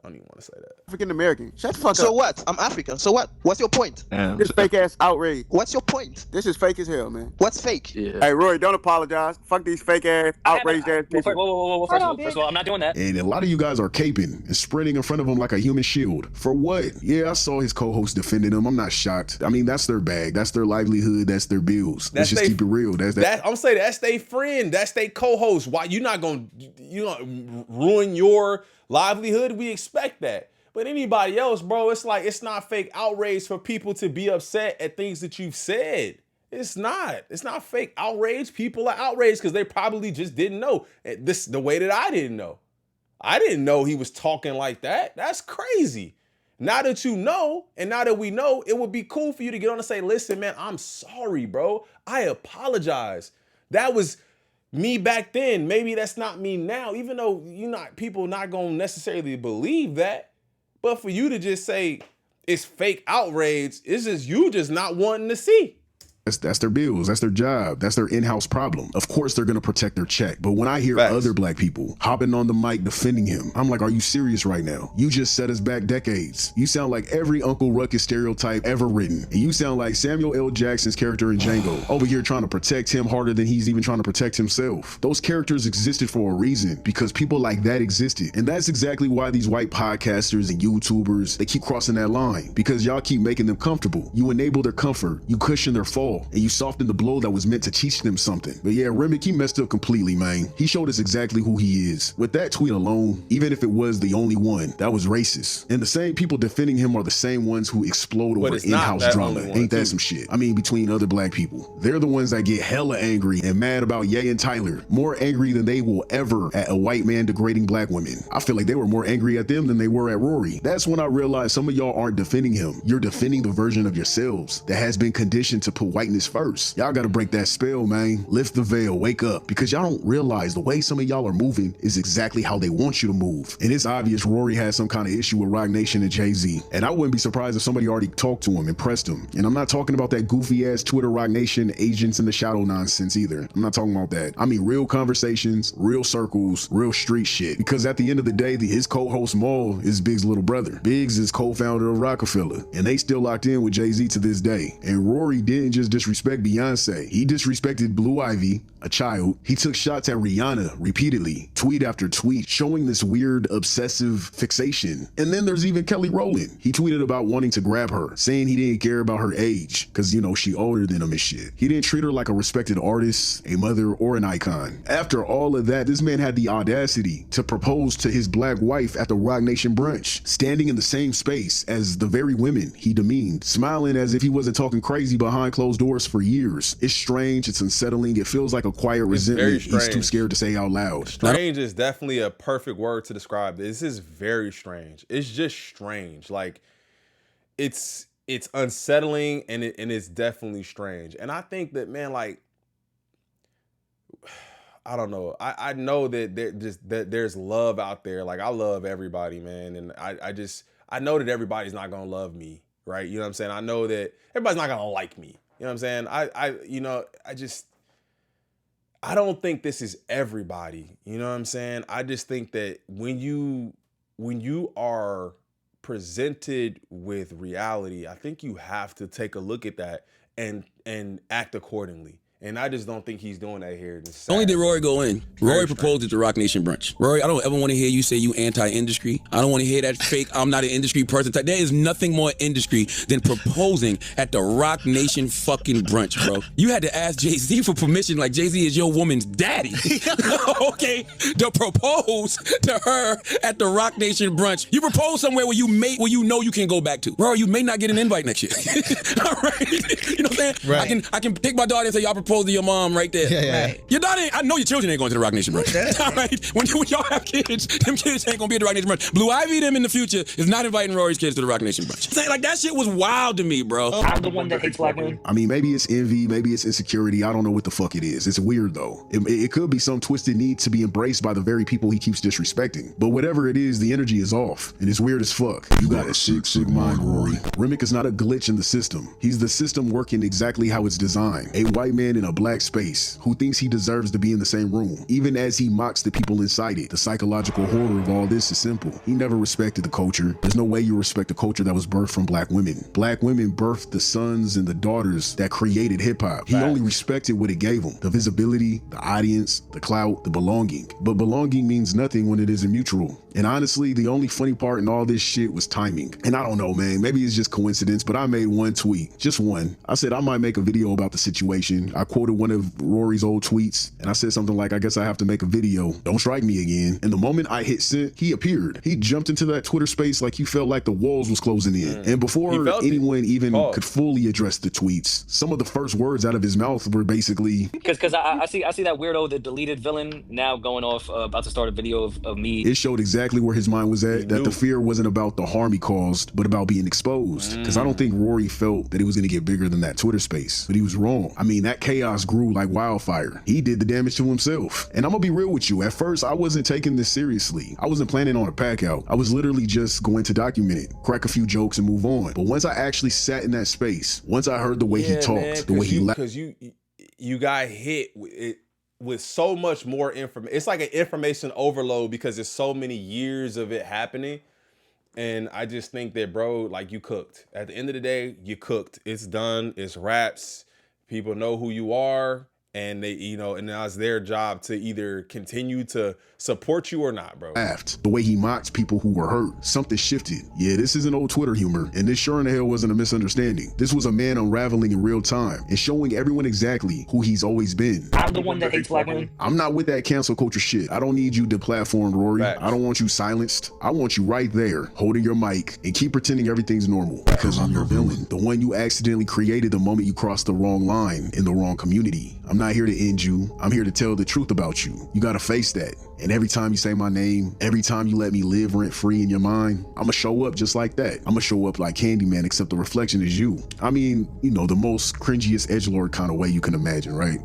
I don't even want to say that. African American. Shut the fuck up. So what? I'm African. So what? What's your point? This fake ass outrage. What's your point? This is fake as hell, man. What's fake? Yeah. Hey, Rory, don't apologize. Fuck these fake ass, outraged ass people. Whoa. First of all, I'm not doing that. And a lot of you guys are caping and sprinting in front of him like a human shield. For what? Yeah, I saw his co-host defending him. I'm not shocked. I mean, that's their bag. That's their livelihood. That's their bills. Let's just keep it real. I'm saying that's their friend. That's their co-host. Why you not gonna ruin your livelihood? We expect that. But anybody else, bro, it's like, it's not fake outrage for people to be upset at things that you've said. It's not. It's not fake outrage. People are outraged because they probably just didn't know this the way that I didn't know. I didn't know he was talking like that. That's crazy. Now that you know, and now that we know, it would be cool for you to get on and say, listen, man, I'm sorry, bro. I apologize. That was me back then. Maybe that's not me now, even though people not going to necessarily believe that. But for you to just say it's fake outrage, it's just you just not wanting to see. That's their bills. That's their job. That's their in-house problem. Of course, they're going to protect their check. But when I hear other black people hopping on the mic defending him, I'm like, are you serious right now? You just set us back decades. You sound like every Uncle Ruckus stereotype ever written. And you sound like Samuel L. Jackson's character in Django, over here trying to protect him harder than he's even trying to protect himself. Those characters existed for a reason, because people like that existed. And that's exactly why these white podcasters and YouTubers, they keep crossing that line, because y'all keep making them comfortable. You enable their comfort. You cushion their fall. And you softened the blow that was meant to teach them something. But yeah, Remick, he messed up completely, man. He showed us exactly who he is. With that tweet alone, even if it was the only one, that was racist. And the same people defending him are the same ones who explode over in-house drama. Ain't that some shit? I mean, between other black people. They're the ones that get hella angry and mad about Ye and Tyler. More angry than they will ever at a white man degrading black women. I feel like they were more angry at them than they were at Rory. That's when I realized some of y'all aren't defending him. You're defending the version of yourselves that has been conditioned to put whiteness first. Y'all gotta break that spell, man. Lift the veil, wake up, because y'all don't realize the way some of y'all are moving is exactly how they want you to move. And it's obvious Rory has some kind of issue with Roc Nation and Jay-Z. And I wouldn't be surprised if somebody already talked to him and pressed him. And I'm not talking about that goofy ass Twitter Roc Nation agents in the shadow nonsense either. I'm not talking about that. I mean real conversations, real circles, real street shit. Because at the end of the day, his co-host Maul is Big's little brother. Biggs is co-founder of Rockefeller. And they still locked in with Jay-Z to this day. And Rory didn't just disrespect Beyonce. He disrespected Blue Ivy, a child. He took shots at Rihanna repeatedly, tweet after tweet, showing this weird obsessive fixation. And then there's even Kelly Rowland. He tweeted about wanting to grab her, saying he didn't care about her age, because, she older than him and shit. He didn't treat her like a respected artist, a mother, or an icon. After all of that, this man had the audacity to propose to his black wife at the Roc Nation brunch, standing in the same space as the very women he demeaned, smiling as if he wasn't talking crazy behind closed doors for years. It's strange, it's unsettling, it feels like a quiet resentment he's too scared to say out loud. Strange is definitely a perfect word to describe this. This is very strange. It's just strange. Like, it's unsettling, and it's definitely strange. And I think that, man, like, I don't know. I know that there's love out there. Like I love everybody, man. And I know that everybody's not gonna love me, right? You know what I'm saying? I know that everybody's not gonna like me. You know what I'm saying? I don't think this is everybody. You know what I'm saying? I just think that when you are presented with reality, I think you have to take a look at that and act accordingly. And I just don't think he's doing that here. Only did Rory go in. Rory proposed at the Rock Nation brunch. Rory, I don't ever want to hear you say you anti-industry. I don't want to hear that fake, I'm not an industry person. There is nothing more industry than proposing at the Rock Nation fucking brunch, bro. You had to ask Jay-Z for permission, like Jay-Z is your woman's daddy. Okay, to propose to her at the Rock Nation brunch. You propose somewhere where you know you can go back to. Rory, you may not get an invite next year. All right, you know what I'm saying? Right. I can pick my daughter and say, y'all propose to your mom right there. Yeah. Right. Your daughter, I know your children ain't going to the Rock Nation brunch. All right? When y'all have kids, them kids ain't going to be at the Rock Nation brunch. Blue Ivy, them in the future, is not inviting Rory's kids to the Rock Nation brunch. Like, that shit was wild to me, bro. I'm the one that hates black women. I mean, maybe it's envy, maybe it's insecurity. I don't know what the fuck it is. It's weird, though. It could be some twisted need to be embraced by the very people he keeps disrespecting. But whatever it is, the energy is off, and it's weird as fuck. You got a sick mind, Rory. Remick is not a glitch in the system. He's the system working exactly how it's designed. A white man in a black space who thinks he deserves to be in the same room, even as he mocks the people inside it. The psychological horror of all this is simple. He never respected the culture. There's no way you respect a culture that was birthed from black women. Black women birthed the sons and the daughters that created hip-hop. He only respected what it gave him. The visibility, the audience, the clout, the belonging. But belonging means nothing when it isn't mutual. And honestly, the only funny part in all this shit was timing. And I don't know, man, maybe it's just coincidence, but I made one tweet, just one. I said I might make a video about the situation. I quoted one of Rory's old tweets, and I said something like, I guess I have to make a video. Don't strike me again. And the moment I hit send, he appeared. He jumped into that Twitter space like he felt like the walls was closing in. And before anyone even could fully address the tweets, some of the first words out of his mouth were basically... Because I see that weirdo, the deleted villain, now going off about to start a video of me. It showed exactly where his mind was at, that the fear wasn't about the harm he caused, but about being exposed. Because I don't think Rory felt that it was going to get bigger than that Twitter space, but he was wrong. I mean, that chaos grew like wildfire. He did the damage to himself. And I'm gonna be real with you, at first I wasn't taking this seriously. I wasn't planning on a Packout. I was literally just going to document it, crack a few jokes and move on. But once I actually sat in that space, once I heard the way he talked, the way he laughed. Because you got hit with so much more information. It's like an information overload because there's so many years of it happening. And I just think that, bro, like, you cooked. At the end of the day, you cooked. It's done. It's wraps. People know who you are. And they, and now it's their job to either continue to support you or not, bro. Laughed. The way he mocked people who were hurt. Something shifted. Yeah, this isn't old Twitter humor, and this sure in the hell wasn't a misunderstanding. This was a man unraveling in real time and showing everyone exactly who he's always been. I'm the one that hates black women. I'm not with that cancel culture shit. I don't need you deplatformed, Rory. Facts. I don't want you silenced. I want you right there, holding your mic and keep pretending everything's normal. Because I'm your villain. The one you accidentally created the moment you crossed the wrong line in the wrong community. I'm not here to end you. I'm here to tell the truth about you. You gotta face that. And every time you say my name, every time you let me live rent free in your mind, I'ma show up just like that. I'ma show up like Candyman, except the reflection is you. I mean, the most cringiest edgelord kind of way you can imagine, right?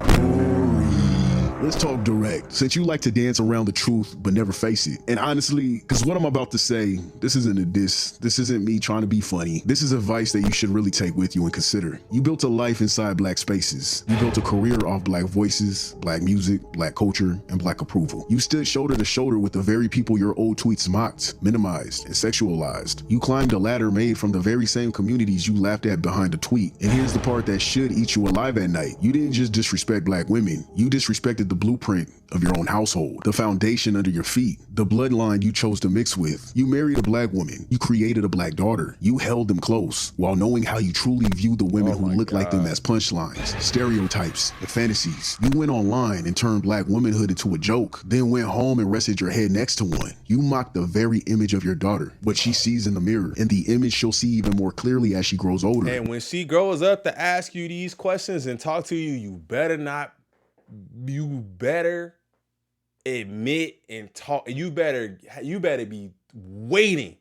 Let's talk direct. Since you like to dance around the truth but never face it. And honestly, because what I'm about to say, this isn't a diss. This isn't me trying to be funny. This is advice that you should really take with you and consider. You built a life inside black spaces. You built a career off black voices, black music, black culture, and black approval. You stood shoulder to shoulder with the very people your old tweets mocked, minimized, and sexualized. You climbed a ladder made from the very same communities you laughed at behind a tweet. And here's the part that should eat you alive at night. You didn't just disrespect black women. You disrespected the blueprint of your own household, the foundation under your feet, the bloodline you chose to mix with. You married a black woman. You created a black daughter. You held them close while knowing how you truly viewed the women who look like them as punchlines, stereotypes, and fantasies. You went online and turned black womanhood into a joke, then went home and rested your head next to one. You mocked the very image of your daughter, what she sees in the mirror, and the image she'll see even more clearly as she grows older. And when she grows up to ask you these questions and talk to you, you better admit and talk. You better be waiting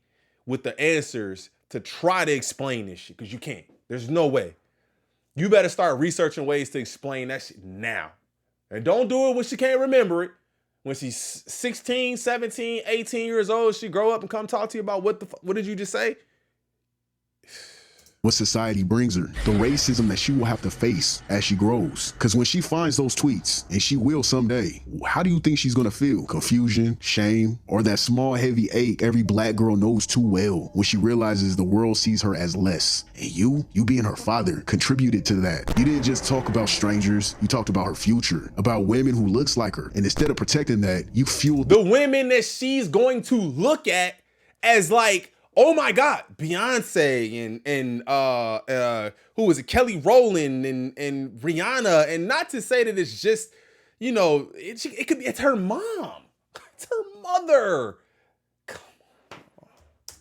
with the answers to try to explain this shit, because you can't. There's no way. You better start researching ways to explain that shit now. And don't do it when she can't remember it. When she's 16, 17, 18 years old, she grow up and come talk to you about what did you just say? What society brings her, the racism that she will have to face as she grows. Because when she finds those tweets, and she will someday, how do you think she's gonna feel? Confusion, shame, or that small heavy ache every black girl knows too well when she realizes the world sees her as less. And you being her father, contributed to that. You didn't just talk about strangers, you talked about her future, about women who looks like her. And instead of protecting that, you fueled the women that she's going to look at as like, oh my God, Beyonce and who was it, Kelly Rowland and Rihanna, and not to say that it's just, you know, it could be, it's her mom, it's her mother.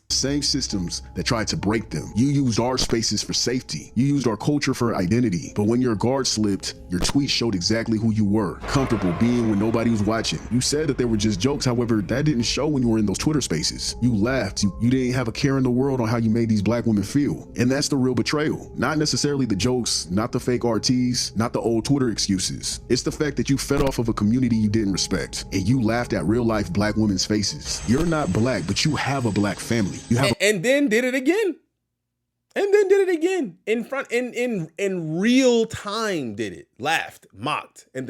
Same systems that tried to break them. You used our spaces for safety. You used our culture for identity. But when your guard slipped, your tweets showed exactly who you were. Comfortable being when nobody was watching. You said that they were just jokes. However, that didn't show when you were in those Twitter spaces. You laughed. You didn't have a care in the world on how you made these black women feel. And that's the real betrayal. Not necessarily the jokes, not the fake RTs, not the old Twitter excuses. It's the fact that you fed off of a community you didn't respect. And you laughed at real life black women's faces. You're not black, but you have a black family. You have and then did it again. And then did it again. In real time did it. Laughed, mocked. And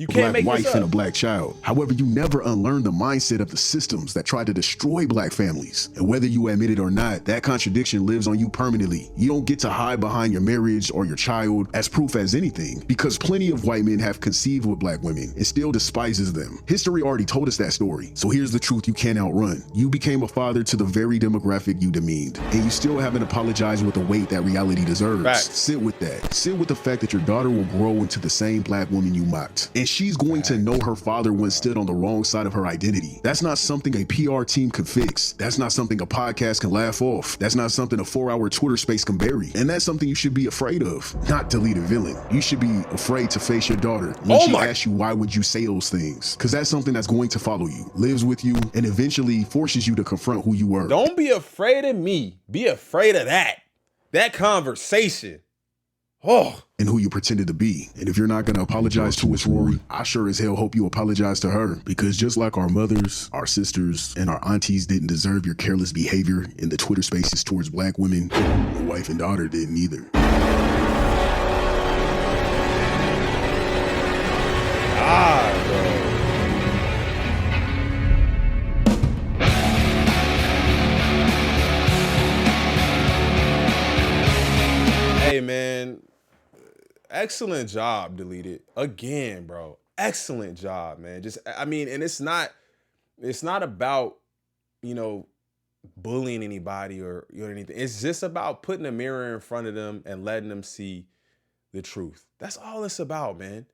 you can't make black this wife up. and a black child. However, you never unlearned the mindset of the systems that tried to destroy black families. And whether you admit it or not, that contradiction lives on you permanently. You don't get to hide behind your marriage or your child as proof as anything, because plenty of white men have conceived with black women and still despises them. History already told us that story. So here's the truth you can't outrun. You became a father to the very demographic you demeaned, and you still haven't apologized with the weight that reality deserves. Facts. Sit with that. Sit with the fact that your daughter will grow into the same black woman you mocked. And she's going to know her father once stood on the wrong side of her identity. That's not something a PR team can fix. That's not something a podcast can laugh off. That's not something a 4-hour Twitter space can bury. And that's something you should be afraid of, not deleted villain. You should be afraid to face your daughter when she asks you why would you say those things, because that's something that's going to follow you, lives with you, and eventually forces you to confront who you were. Don't be afraid of me. Be afraid of that conversation. Oh. And who you pretended to be. And if you're not gonna apologize to us, Rory, I sure as hell hope you apologize to her. Because just like our mothers, our sisters, and our aunties didn't deserve your careless behavior in the Twitter spaces towards black women, your wife and daughter didn't either. Hey, man. Excellent job, Deleted. Again, bro. Excellent job, man. I mean, and it's not about, you know, bullying anybody or anything. It's just about putting a mirror in front of them and letting them see the truth. That's all it's about, man.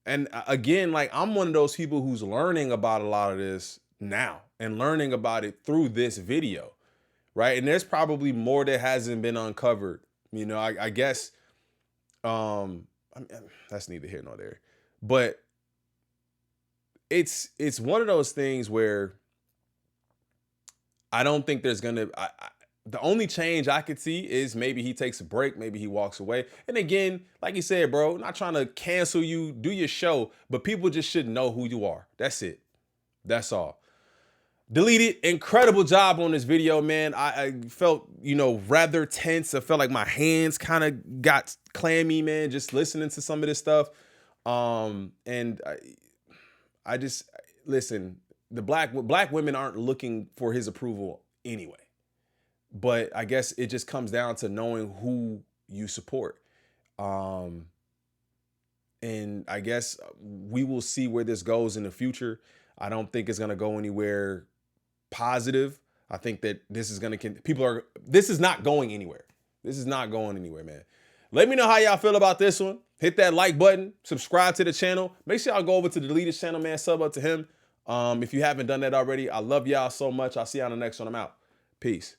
And again, like, I'm one of those people who's learning about a lot of this now and learning about it through this video, right? And there's probably more that hasn't been uncovered. You know, I guess that's neither here nor there. But it's one of those things where I don't think there's gonna. The only change I could see is maybe he takes a break, maybe he walks away. And again, like you said, bro, not trying to cancel you, do your show, but people just should know who you are. That's it. That's all. Deleted, incredible job on this video, man. I felt, you know, rather tense. I felt like my hands kind of got clammy, man, just listening to some of this stuff. And I just, listen, the black women aren't looking for his approval anyway. But I guess it just comes down to knowing who you support. And I guess we will see where this goes in the future. I don't think it's going to go anywhere positive. I think that this is going to, this is not going anywhere. This is not going anywhere, man. Let me know how y'all feel about this one. Hit that like button, subscribe to the channel. Make sure y'all go over to the Deleted channel, man. Sub up to him. If you haven't done that already, I love y'all so much. I'll see y'all on the next one. I'm out. Peace.